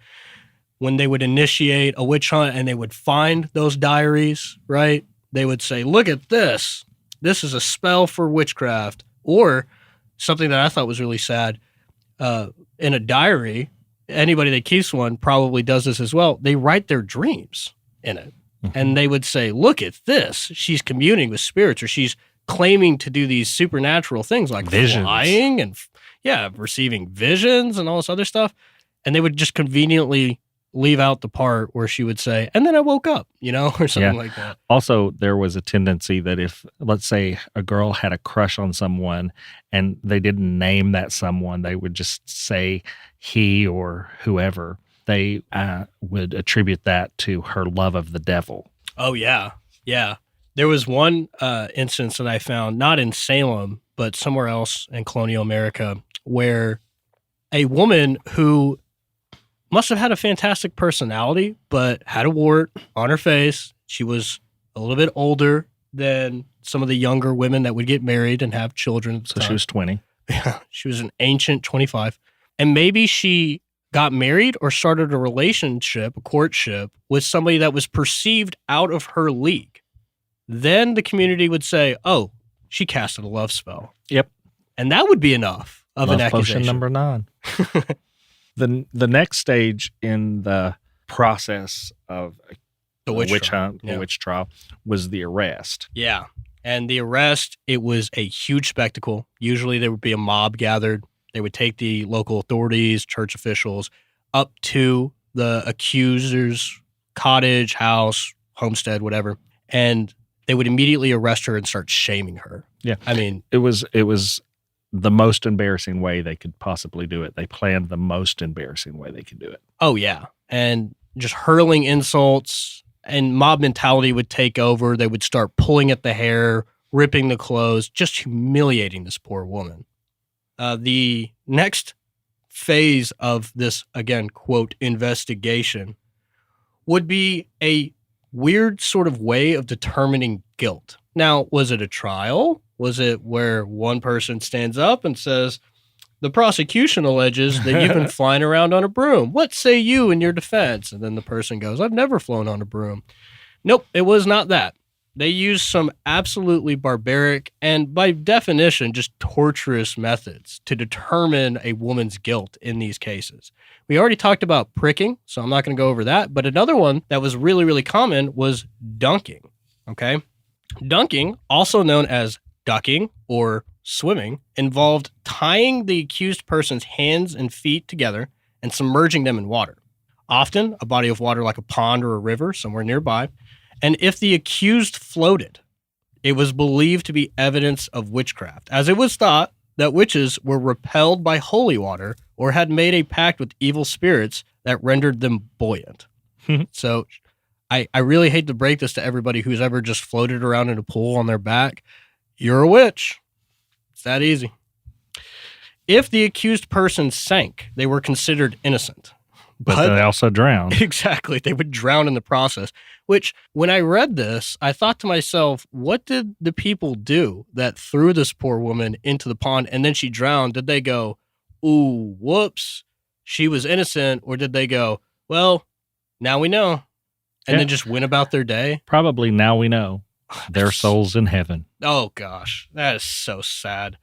When they would initiate a witch hunt and they would find those diaries, right? They would say, look at this. This is a spell for witchcraft. Or something that I thought was really sad, in a diary, anybody that keeps one probably does this as well. They write their dreams in it. Mm-hmm. And they would say, look at this. She's communing with spirits, or she's claiming to do these supernatural things like visions. Flying and receiving visions and all this other stuff. And they would just conveniently leave out the part where she would say, and then I woke up, or something like that. Also, there was a tendency that if, let's say, a girl had a crush on someone and they didn't name that someone, they would just say he or whoever. They would attribute that to her love of the devil. Oh, yeah. Yeah. There was one instance that I found, not in Salem, but somewhere else in colonial America, where a woman who must have had a fantastic personality, but had a wart on her face. She was a little bit older than some of the younger women that would get married and have children at the time. She was 20. Yeah, she was an ancient 25. And maybe she got married or started a relationship, a courtship, with somebody that was perceived out of her league. Then the community would say, oh, she casted a love spell. Yep. And that would be enough of Love an accusation. Potion number 9. The next stage in the process of the witch hunt, the witch trial, was the arrest. Yeah. And the arrest, it was a huge spectacle. Usually there would be a mob gathered. They would take the local authorities, church officials, up to the accuser's cottage, house, homestead, whatever. And they would immediately arrest her and start shaming her. Yeah. I mean, it was the most embarrassing way they could possibly do it. They planned the most embarrassing way they could do it. Oh, yeah. And just hurling insults, and mob mentality would take over. They would start pulling at the hair, ripping the clothes, just humiliating this poor woman. The next phase of this, again, quote, investigation would be a weird sort of way of determining guilt. Now, was it a trial? Was it where one person stands up and says, the prosecution alleges that you've been flying around on a broom. What say you in your defense? And then the person goes, I've never flown on a broom. Nope, it was not that. They used some absolutely barbaric and, by definition, just torturous methods to determine a woman's guilt in these cases. We already talked about pricking, so I'm not going to go over that. But another one that was really, really common was dunking. Okay? Dunking, also known as ducking or swimming, involved tying the accused person's hands and feet together and submerging them in water, often a body of water like a pond or a river somewhere nearby. And if the accused floated, it was believed to be evidence of witchcraft, as it was thought that witches were repelled by holy water or had made a pact with evil spirits that rendered them buoyant. So I really hate to break this to everybody who's ever just floated around in a pool on their back. You're a witch. It's that easy. If the accused person sank, they were considered innocent. But they also drowned. Exactly. They would drown in the process, which when I read this, I thought to myself, what did the people do that threw this poor woman into the pond and then she drowned? Did they go, ooh, whoops, she was innocent? Or did they go, well, now we know, and then just went about their day? Probably now we know. Their souls in heaven. Oh, gosh. That is so sad.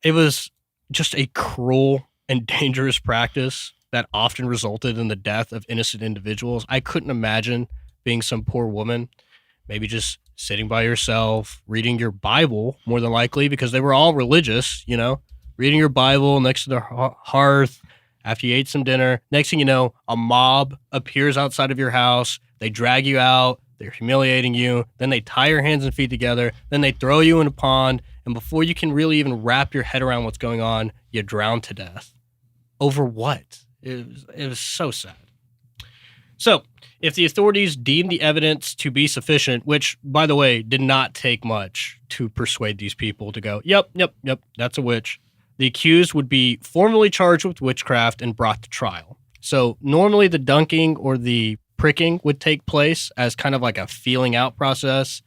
It was just a cruel and dangerous practice that often resulted in the death of innocent individuals. I couldn't imagine being some poor woman, maybe just sitting by yourself, reading your Bible, more than likely, because they were all religious, reading your Bible next to the hearth after you ate some dinner. Next thing you know, a mob appears outside of your house. They drag you out. They're humiliating you. Then they tie your hands and feet together. Then they throw you in a pond. And before you can really even wrap your head around what's going on, you drown to death. Over what? It was so sad. So, if the authorities deemed the evidence to be sufficient, which, by the way, did not take much to persuade these people to go, yep, that's a witch, the accused would be formally charged with witchcraft and brought to trial. So, normally the dunking or the pricking would take place as kind of like a feeling out process.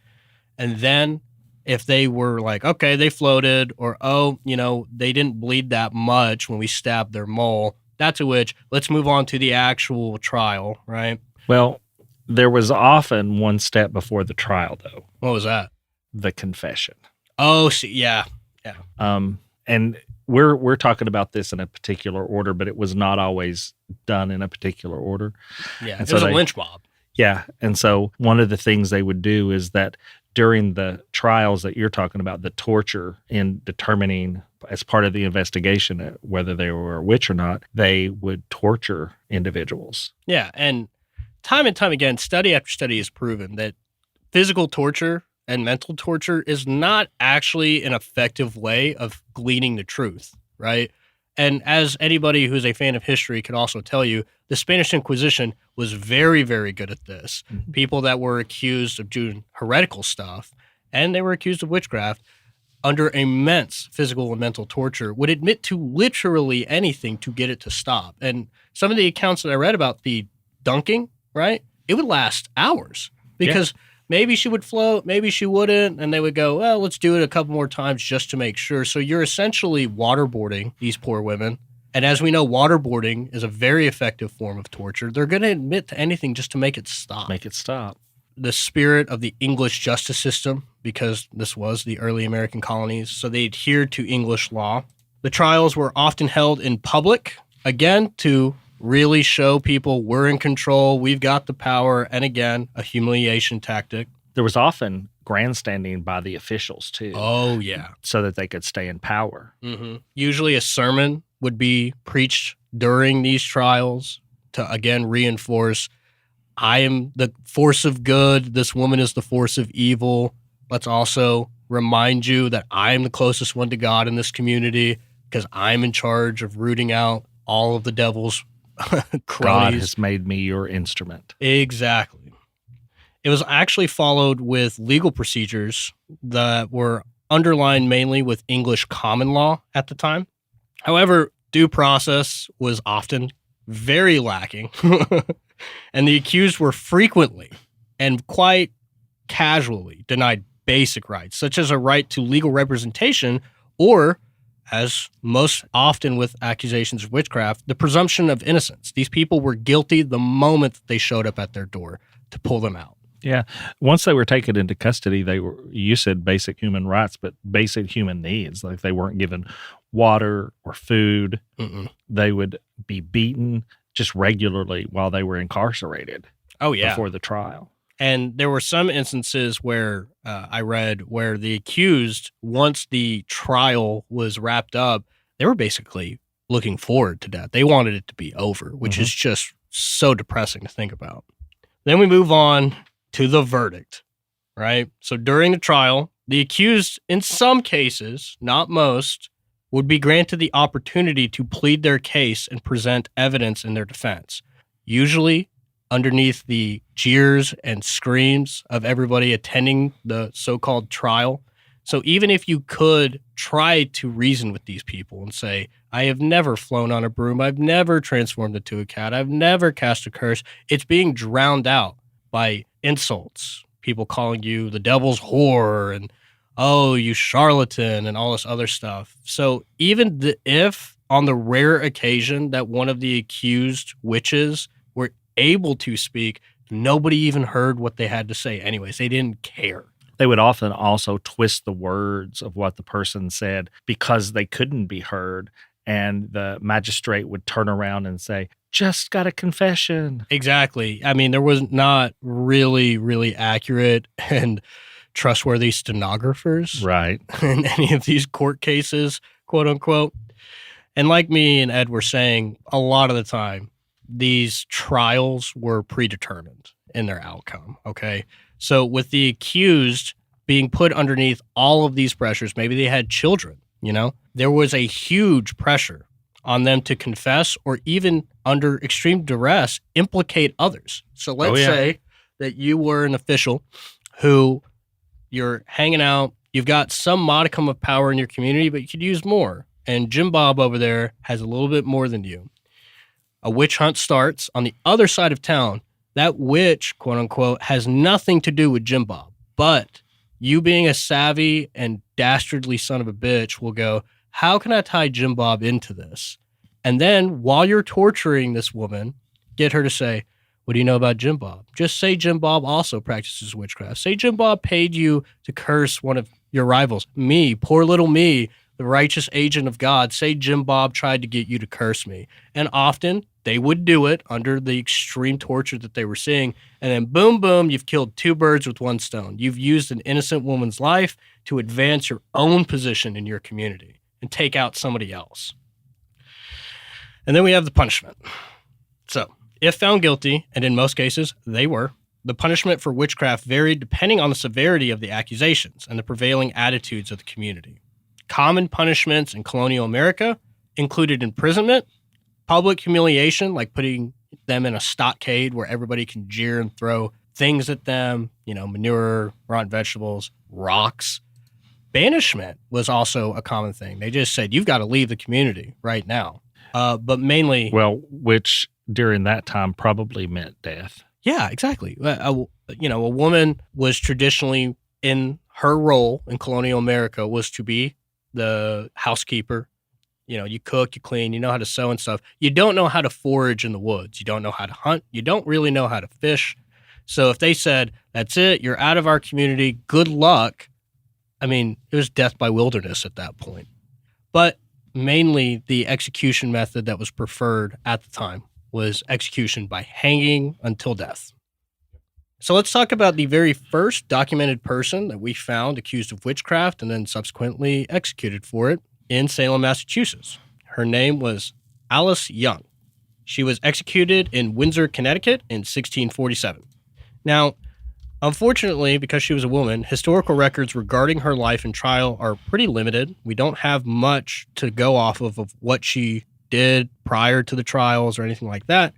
And then if they were like, okay, they floated, or, they didn't bleed that much when we stabbed their mole, that's a witch. Let's move on to the actual trial, right? Well, there was often one step before the trial, though. What was that? The confession. Oh, see, yeah. And we're talking about this in a particular order, but it was not always done in a particular order. Yeah, and it was a lynch mob. Yeah, and so one of the things they would do is that during the trials that you're talking about, the torture in determining as part of the investigation, whether they were a witch or not, they would torture individuals. Yeah, and time again, study after study has proven that physical torture and mental torture is not actually an effective way of gleaning the truth, right? And as anybody who's a fan of history could also tell you, the Spanish Inquisition was very, very good at this. Mhm. People that were accused of doing heretical stuff, and they were accused of witchcraft, under immense physical and mental torture, would admit to literally anything to get it to stop. And some of the accounts that I read about the dunking, right, it would last hours because maybe she would float, maybe she wouldn't, and they would go, well, let's do it a couple more times just to make sure. So you're essentially waterboarding these poor women. And as we know, waterboarding is a very effective form of torture. They're going to admit to anything just to make it stop. Make it stop. The spirit of the English justice system, because this was the early American colonies, so they adhered to English law. The trials were often held in public, again, to really show people we're in control, we've got the power, and again, a humiliation tactic. There was often grandstanding by the officials, too. Oh, yeah. So that they could stay in power. Mm-hmm. Usually a sermon would be preached during these trials to, again, reinforce, I am the force of good, this woman is the force of evil. Let's also remind you that I am the closest one to God in this community because I'm in charge of rooting out all of the devil's cronies. God has made me your instrument. Exactly. It was actually followed with legal procedures that were underlined mainly with English common law at the time. However, due process was often very lacking, and the accused were frequently and quite casually denied basic rights, such as a right to legal representation or, as most often with accusations of witchcraft, the presumption of innocence. These people were guilty the moment that they showed up at their door to pull them out. Yeah. Once they were taken into custody, they were, you said basic human rights, but basic human needs. Like they weren't given water or food. Mm-mm. They would be beaten just regularly while they were incarcerated. Oh, yeah. Before the trial. And there were some instances where I read where the accused, once the trial was wrapped up, they were basically looking forward to death. They wanted it to be over, which is just so depressing to think about. Then we move on to the verdict, right? So during the trial, the accused, in some cases, not most, would be granted the opportunity to plead their case and present evidence in their defense. Usually, underneath the jeers and screams of everybody attending the so-called trial. So even if you could try to reason with these people and say, I have never flown on a broom, I've never transformed into a cat, I've never cast a curse, it's being drowned out by insults, people calling you the devil's whore and, oh, you charlatan and all this other stuff. So even if on the rare occasion that one of the accused witches were able to speak, nobody even heard what they had to say anyways. They didn't care. They would often also twist the words of what the person said because they couldn't be heard. And the magistrate would turn around and say, just got a confession. Exactly. I mean, there was not really accurate and trustworthy stenographers Right. in any of these court cases, quote unquote. And like me and Ed were saying, a lot of the time, these trials were predetermined in their outcome, okay? So with the accused being put underneath all of these pressures, maybe they had children, you know? There was a huge pressure on them to confess or even under extreme duress, implicate others. So let's say that you were an official who you're hanging out, you've got some modicum of power in your community, but you could use more. And Jim Bob over there has a little bit more than you. A witch hunt starts on the other side of town. That witch, quote unquote, has nothing to do with Jim Bob. But you being a savvy and dastardly son of a bitch will go, how can I tie Jim Bob into this? And then while you're torturing this woman, get her to say, what do you know about Jim Bob? Just say Jim Bob also practices witchcraft. Say Jim Bob paid you to curse one of your rivals. Me, poor little me, the righteous agent of God. Say Jim Bob tried to get you to curse me. And often they would do it under the extreme torture that they were seeing. And then boom, boom, you've killed two birds with one stone. You've used an innocent woman's life to advance your own position in your community. and take out somebody else. And then we have the punishment. So, if found guilty, and in most cases they were, the punishment for witchcraft varied depending on the severity of the accusations and the prevailing attitudes of the community. Common punishments in colonial America included imprisonment, public humiliation, like putting them in a stockade where everybody can jeer and throw things at them, manure, rotten vegetables, rocks. Banishment was also a common thing. They just said, you've got to leave the community right now. But mainly... Well, which during that time probably meant death. Yeah, exactly. A woman was traditionally, in her role in colonial America, was to be the housekeeper. You cook, you clean, you know how to sew and stuff. You don't know how to forage in the woods. You don't know how to hunt. You don't really know how to fish. So if they said, that's it, you're out of our community, good luck, it was death by wilderness at that point. But mainly the execution method that was preferred at the time was execution by hanging until death. So let's talk about the very first documented person that we found accused of witchcraft and then subsequently executed for it in Salem, Massachusetts. Her name was Alice Young. She was executed in Windsor, Connecticut in 1647. Now, unfortunately, because she was a woman, historical records regarding her life and trial are pretty limited. We don't have much to go off of what she did prior to the trials or anything like that.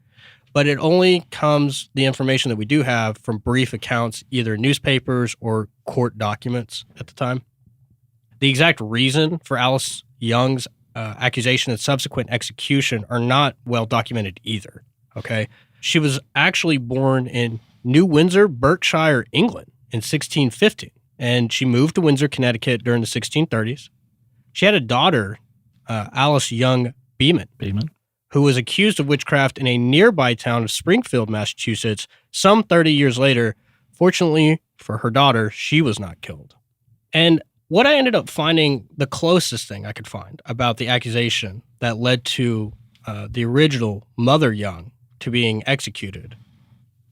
But it only comes, the information that we do have, from brief accounts, either newspapers or court documents at the time. The exact reason for Alice Young's accusation and subsequent execution are not well documented either, okay? She was actually born in New Windsor, Berkshire, England in 1615, and she moved to Windsor, Connecticut during the 1630s. She had a daughter, Alice Young Beeman, who was accused of witchcraft in a nearby town of Springfield, Massachusetts, some 30 years later. Fortunately for her daughter, she was not killed. And what I ended up finding, the closest thing I could find about the accusation that led to the original Mother Young to being executed,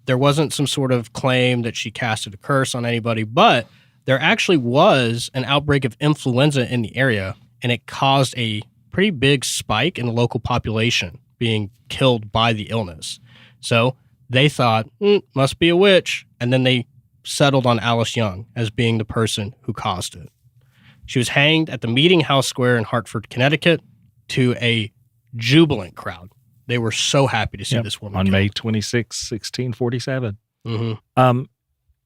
there wasn't some sort of claim that she casted a curse on anybody, but there actually was an outbreak of influenza in the area, and it caused a pretty big spike in the local population being killed by the illness. So they thought, must be a witch, and then they settled on Alice Young as being the person who caused it. She was hanged at the Meeting House Square in Hartford, Connecticut, to a jubilant crowd. They were so happy to see this woman on killed. May 26, 1647. Mm-hmm.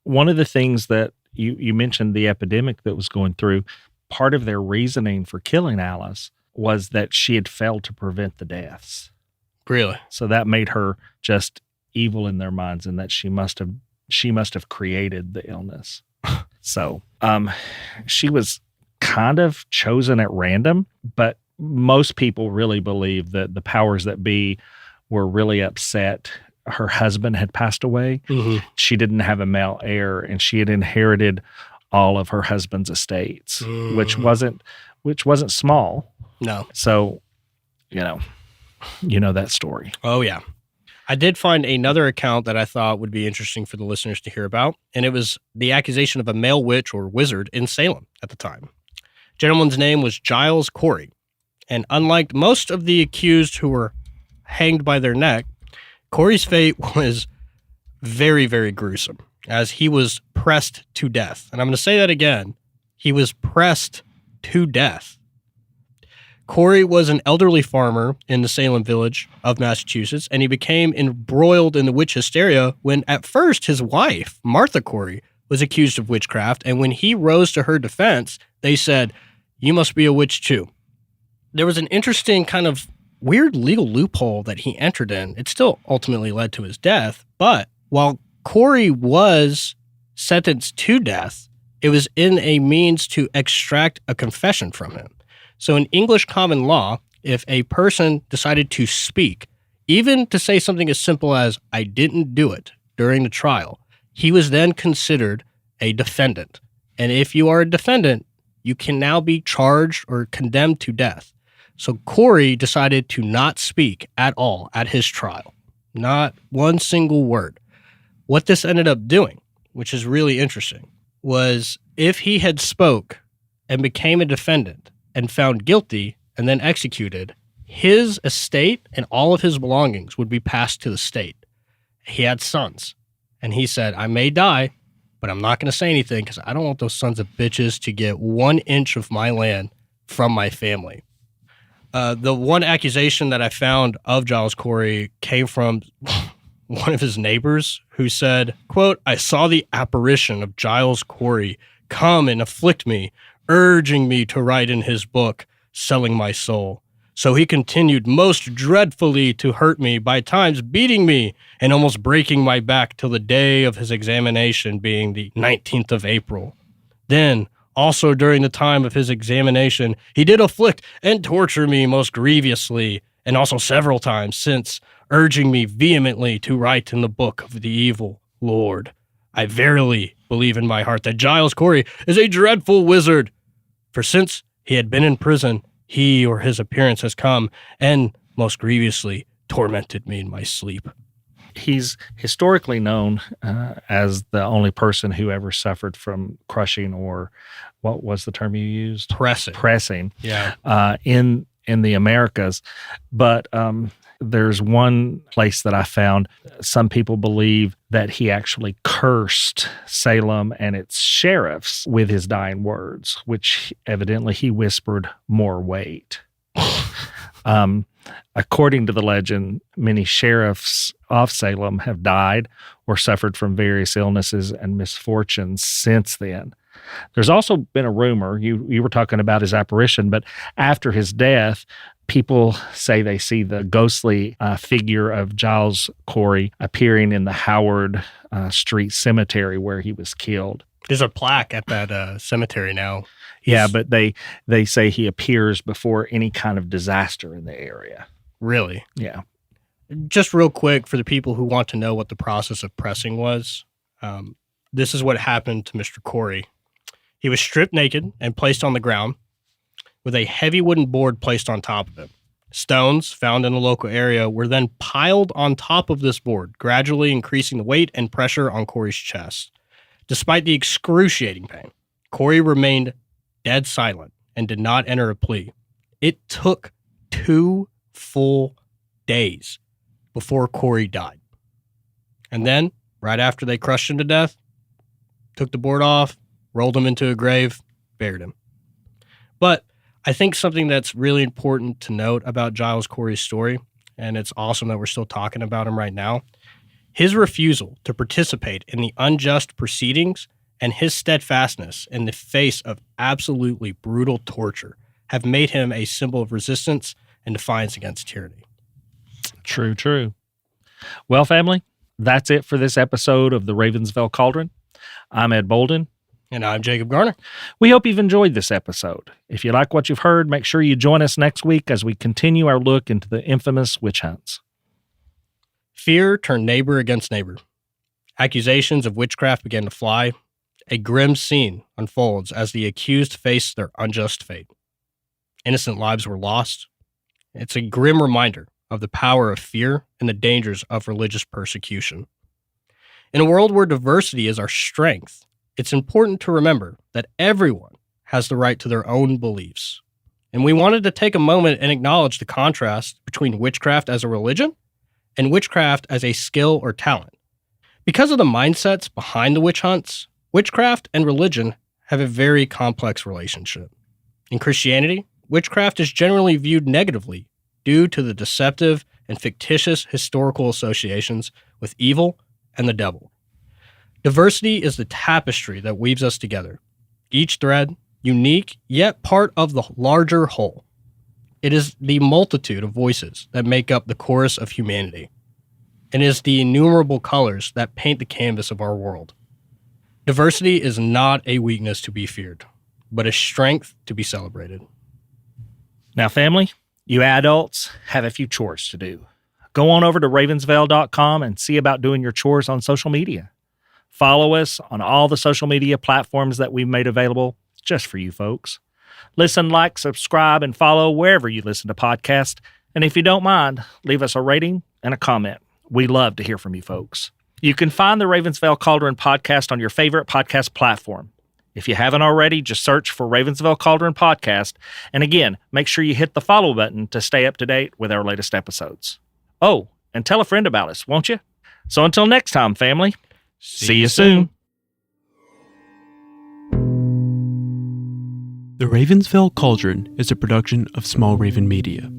One of the things that you mentioned, the epidemic that was going through, part of their reasoning for killing Alice was that she had failed to prevent the deaths. Really? So that made her just evil in their minds, and that she must have created the illness. So she was kind of chosen at random, but most people really believe that the powers that be were really upset. Her husband had passed away. Mm-hmm. She didn't have a male heir, and she had inherited all of her husband's estates, which wasn't small. No. So, you know that story. Oh, yeah. I did find another account that I thought would be interesting for the listeners to hear about, and it was the accusation of a male witch or wizard in Salem at the time. Gentleman's name was Giles Corey, and unlike most of the accused who were hanged by their neck, Corey's fate was very, very gruesome, as he was pressed to death. And I'm going to say that again. He was pressed to death. Corey was an elderly farmer in the Salem village of Massachusetts, and he became embroiled in the witch hysteria when at first his wife, Martha Corey, was accused of witchcraft, and when he rose to her defense, they said, "You must be a witch too." There was an interesting kind of weird legal loophole that he entered in. It still ultimately led to his death, but while Corey was sentenced to death, it was in a means to extract a confession from him. So in English common law, if a person decided to speak, even to say something as simple as, "I didn't do it," during the trial, he was then considered a defendant. And if you are a defendant, you can now be charged or condemned to death. So Corey decided to not speak at all at his trial. Not one single word. What this ended up doing, which is really interesting, was if he had spoke and became a defendant and found guilty and then executed, his estate and all of his belongings would be passed to the state. He had sons, and he said, I may die, but I'm not going to say anything because I don't want those sons of bitches to get 1 inch of my land from my family. The one accusation that I found of Giles Corey came from one of his neighbors who said, quote, I saw the apparition of Giles Corey come and afflict me, urging me to write in his book, Selling My Soul. So he continued most dreadfully to hurt me, by times beating me and almost breaking my back till the day of his examination being the 19th of April. Then, also during the time of his examination, he did afflict and torture me most grievously, and also several times since, urging me vehemently to write in the book of the evil Lord. I verily believe in my heart that Giles Corey is a dreadful wizard, for since he had been in prison, he or his appearance has come and most grievously tormented me in my sleep. He's historically known as the only person who ever suffered from crushing, or what was the term you used? Pressing. Yeah. In the Americas. But there's one place that I found, some people believe that he actually cursed Salem and its sheriffs with his dying words, which evidently he whispered, more weight. According to the legend, many sheriffs of Salem have died or suffered from various illnesses and misfortunes since then. There's also been a rumor, you were talking about his apparition, but after his death, people say they see the ghostly figure of Giles Corey appearing in the Howard Street Cemetery where he was killed. There's a plaque at that cemetery now. Yeah, but they say he appears before any kind of disaster in the area. Really? Yeah. Just real quick, for the people who want to know what the process of pressing was, this is what happened to Mr. Corey. He was stripped naked and placed on the ground with a heavy wooden board placed on top of it. Stones found in the local area were then piled on top of this board, gradually increasing the weight and pressure on Corey's chest. Despite the excruciating pain, Corey remained dead silent and did not enter a plea. It took 2 full days before Corey died. And then, right after they crushed him to death, took the board off, rolled him into a grave, buried him. But I think something that's really important to note about Giles Corey's story, and it's awesome that we're still talking about him right now, his refusal to participate in the unjust proceedings and his steadfastness in the face of absolutely brutal torture have made him a symbol of resistance and defiance against tyranny. True. Well, family, that's it for this episode of the Ravensville Cauldron. I'm Ed Bolden. And I'm Jacob Garner. We hope you've enjoyed this episode. If you like what you've heard, make sure you join us next week as we continue our look into the infamous witch hunts. Fear turned neighbor against neighbor. Accusations of witchcraft began to fly. A grim scene unfolds as the accused face their unjust fate. Innocent lives were lost. It's a grim reminder of the power of fear and the dangers of religious persecution. In a world where diversity is our strength, it's important to remember that everyone has the right to their own beliefs. And we wanted to take a moment and acknowledge the contrast between witchcraft as a religion and witchcraft as a skill or talent. Because of the mindsets behind the witch hunts, witchcraft and religion have a very complex relationship. In Christianity, witchcraft is generally viewed negatively due to the deceptive and fictitious historical associations with evil and the devil. Diversity is the tapestry that weaves us together, each thread unique yet part of the larger whole. It is the multitude of voices that make up the chorus of humanity, and is the innumerable colors that paint the canvas of our world. Diversity is not a weakness to be feared, but a strength to be celebrated. Now, family, you adults have a few chores to do. Go on over to ravensvale.com and see about doing your chores on social media. Follow us on all the social media platforms that we've made available just for you folks. Listen, like, subscribe, and follow wherever you listen to podcasts. And if you don't mind, leave us a rating and a comment. We love to hear from you folks. You can find the Ravensville Cauldron podcast on your favorite podcast platform. If you haven't already, just search for Ravensville Cauldron Podcast. And again, make sure you hit the follow button to stay up to date with our latest episodes. Oh, and tell a friend about us, won't you? So until next time, family, see you soon. The Ravensville Cauldron is a production of Small Raven Media.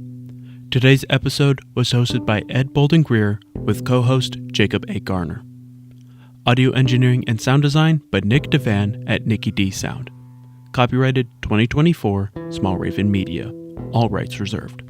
Today's episode was hosted by Ed Bolden Greer with co-host Jacob A. Garner. Audio engineering and sound design by Nick Devan at Nicky D Sound. Copyrighted 2024 Small Raven Media. All rights reserved.